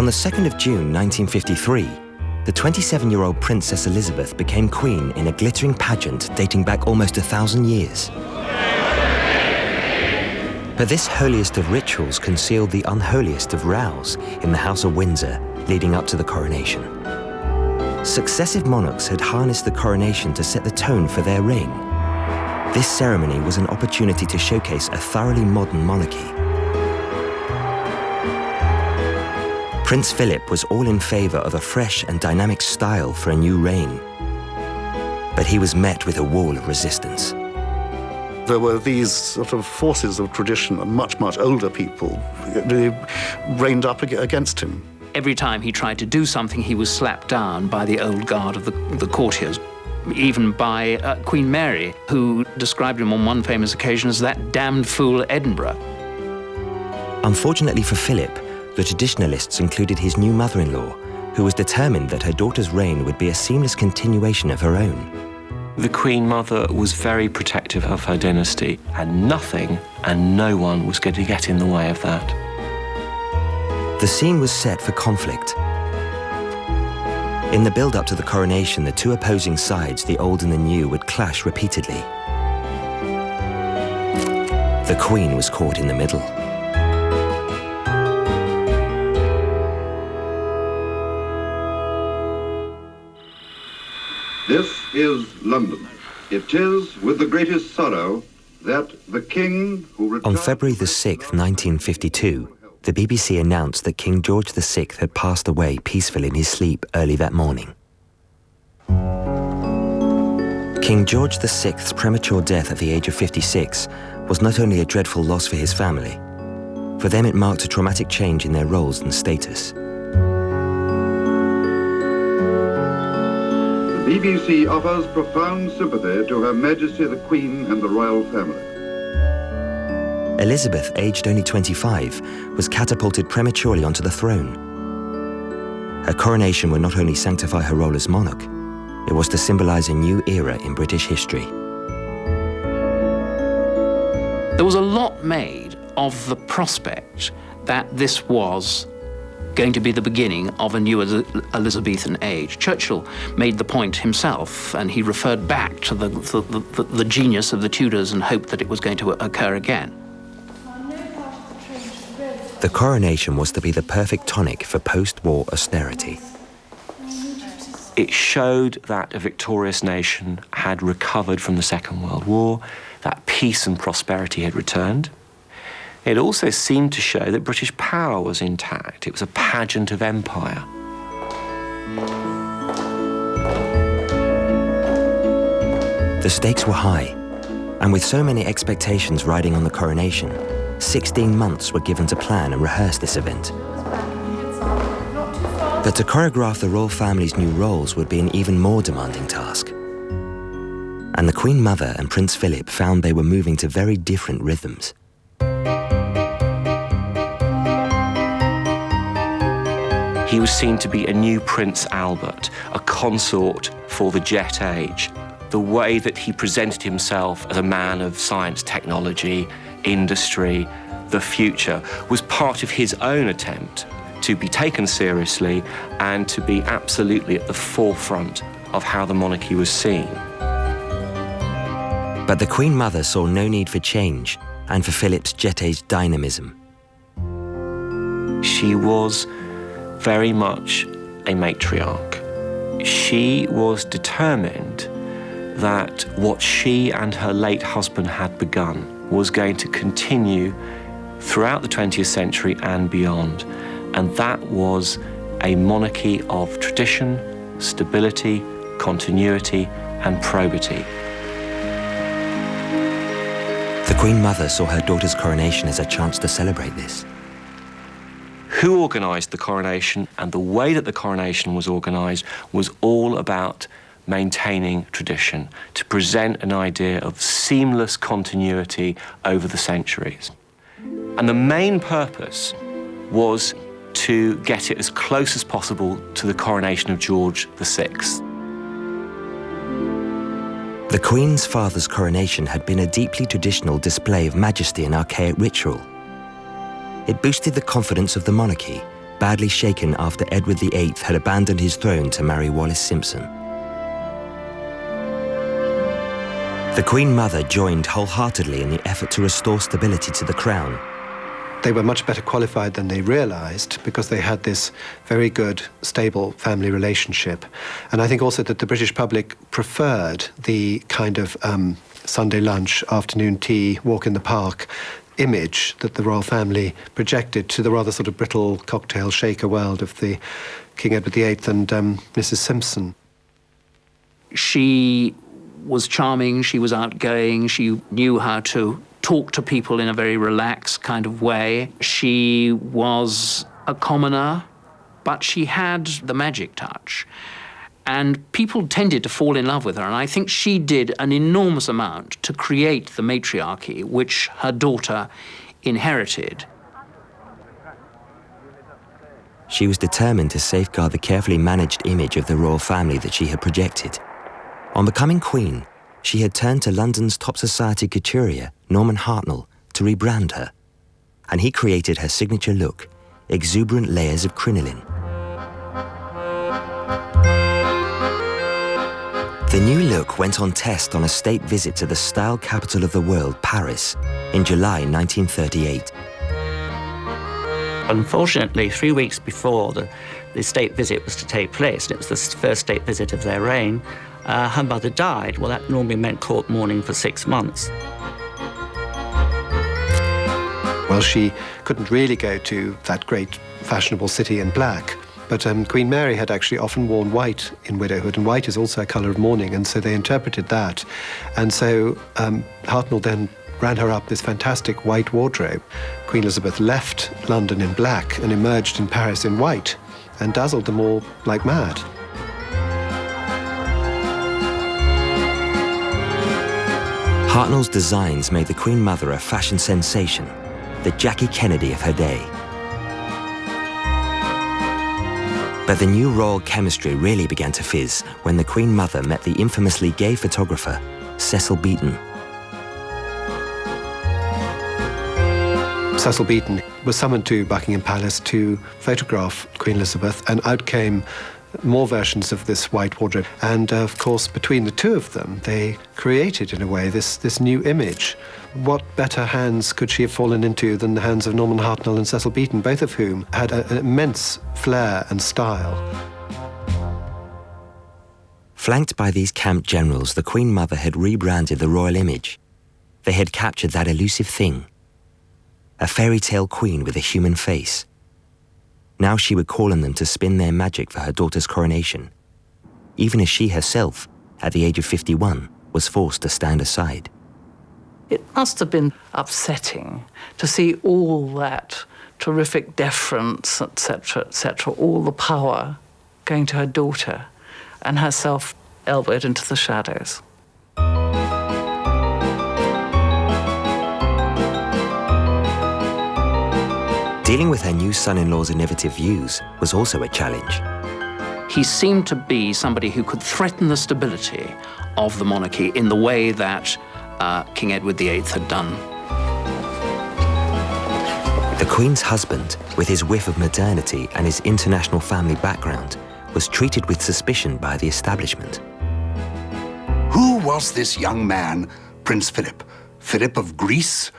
the 2nd of June 1953, the 27-year-old Princess Elizabeth became Queen in a glittering pageant dating back almost 1,000 years. But this holiest of rituals concealed the unholiest of rows in the House of Windsor leading up to the coronation. Successive monarchs had harnessed the coronation to set the tone for their reign. This ceremony was an opportunity to showcase a thoroughly modern monarchy. Prince Philip was all in favour of a fresh and dynamic style for a new reign. But he was met with a wall of resistance. There were these sort of forces of tradition and much, much older people really reined up against him. Every time he tried to do something, he was slapped down by the old guard of the courtiers, even by Queen Mary, who described him on one famous occasion as that damned fool Edinburgh. Unfortunately for Philip, the traditionalists included his new mother-in-law, who was determined that her daughter's reign would be a seamless continuation of her own. The Queen Mother was very protective of her dynasty, and nothing and no one was going to get in the way of that. The scene was set for conflict. In the build-up to the coronation, the two opposing sides, the old and the new, would clash repeatedly. The Queen was caught in the middle. This is London. It is with the greatest sorrow that the King who... On February the 6th, 1952, the BBC announced that King George VI had passed away peacefully in his sleep early that morning. King George VI's premature death at the age of 56 was not only a dreadful loss for his family, for them it marked a traumatic change in their roles and status. The BBC offers profound sympathy to Her Majesty the Queen and the royal family. Elizabeth, aged only 25, was catapulted prematurely onto the throne. Her coronation would not only sanctify her role as monarch, it was to symbolise a new era in British history. There was a lot made of the prospect that this was going to be the beginning of a new Elizabethan age. Churchill made the point himself, and he referred back to the genius of the Tudors and hoped that it was going to occur again. The coronation was to be the perfect tonic for post-war austerity. It showed that a victorious nation had recovered from the Second World War, that peace and prosperity had returned. It also seemed to show that British power was intact. It was a pageant of empire. The stakes were high, and with so many expectations riding on the coronation, 16 months were given to plan and rehearse this event. But to choreograph the royal family's new roles would be an even more demanding task. And the Queen Mother and Prince Philip found they were moving to very different rhythms. He was seen to be a new Prince Albert, a consort for the jet age. The way that he presented himself as a man of science, technology, industry, the future, was part of his own attempt to be taken seriously and to be absolutely at the forefront of how the monarchy was seen. But the Queen Mother saw no need for change and for Philip's jet-age dynamism. She was very much a matriarch. She was determined that what she and her late husband had begun was going to continue throughout the 20th century and beyond. And that was a monarchy of tradition, stability, continuity, and probity. The Queen Mother saw her daughter's coronation as a chance to celebrate this. Who organised the coronation and the way that the coronation was organised was all about maintaining tradition, to present an idea of seamless continuity over the centuries. And the main purpose was to get it as close as possible to the coronation of George VI. The Queen's father's coronation had been a deeply traditional display of majesty and archaic ritual. It boosted the confidence of the monarchy badly shaken after Edward VIII had abandoned his throne to marry Wallis Simpson. The Queen Mother joined wholeheartedly in the effort to restore stability to the crown. They were much better qualified than they realized because they had this very good, stable family relationship. And I think also that the British public preferred the kind of Sunday lunch, afternoon tea, walk in the park image that the royal family projected to the rather sort of brittle cocktail shaker world of the King Edward VIII and Mrs. Simpson. She was charming, she was outgoing, she knew how to talk to people in a very relaxed kind of way. She was a commoner, but she had the magic touch. And people tended to fall in love with her, and I think she did an enormous amount to create the matriarchy which her daughter inherited. She was determined to safeguard the carefully managed image of the royal family that she had projected. On becoming queen, she had turned to London's top society couturier, Norman Hartnell, to rebrand her. And he created her signature look, exuberant layers of crinoline. The new look went on test on a state visit to the style capital of the world, Paris, in July 1938. Unfortunately, 3 weeks before the state visit was to take place, and it was the first state visit of their reign, her mother died. Well, that normally meant court mourning for 6 months. Well, she couldn't really go to that great fashionable city in black, but Queen Mary had actually often worn white in widowhood, and white is also a colour of mourning, and so they interpreted that. And so Hartnell then ran her up this fantastic white wardrobe. Queen Elizabeth left London in black and emerged in Paris in white, and dazzled them all like mad. Hartnell's designs made the Queen Mother a fashion sensation, the Jackie Kennedy of her day. But the new royal chemistry really began to fizz when the Queen Mother met the infamously gay photographer, Cecil Beaton. Cecil Beaton was summoned to Buckingham Palace to photograph Queen Elizabeth, and out came more versions of this white wardrobe. And of course, between the two of them, they created, in a way, this new image. What better hands could she have fallen into than the hands of Norman Hartnell and Cecil Beaton, both of whom had an immense flair and style. Flanked by these camp generals, the Queen Mother had rebranded the royal image. They had captured that elusive thing, a fairy tale queen with a human face. Now she would call on them to spin their magic for her daughter's coronation, even as she herself, at the age of 51, was forced to stand aside. It must have been upsetting to see all that terrific deference, etc., all the power going to her daughter and herself elbowed into the shadows. Dealing with her new son-in-law's innovative views was also a challenge. He seemed to be somebody who could threaten the stability of the monarchy in the way that King Edward VIII had done. The Queen's husband, with his whiff of modernity and his international family background, was treated with suspicion by the establishment. Who was this young man, Prince Philip? Philip of Greece?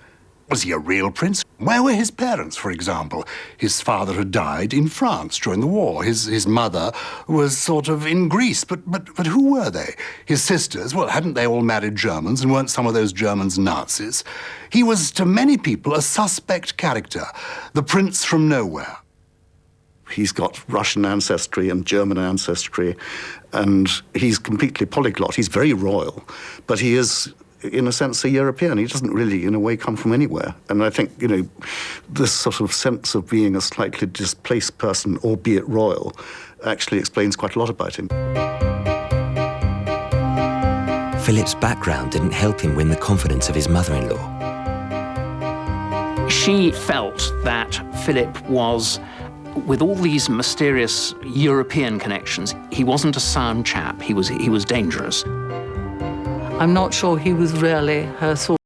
Was he a real prince? Where were his parents, for example? His father had died in France during the war. His mother was sort of in Greece, but who were they? His sisters, well, hadn't they all married Germans, and weren't some of those Germans Nazis? He was, to many people, a suspect character, the prince from nowhere. He's got Russian ancestry and German ancestry, and he's completely polyglot. He's very royal, but he is, in a sense, a European. He doesn't really, in a way, come from anywhere. And I think, this sort of sense of being a slightly displaced person, albeit royal, actually explains quite a lot about him. Philip's background didn't help him win the confidence of his mother-in-law. She felt that Philip was, with all these mysterious European connections, he wasn't a sound chap. He was dangerous. I'm not sure he was really her sort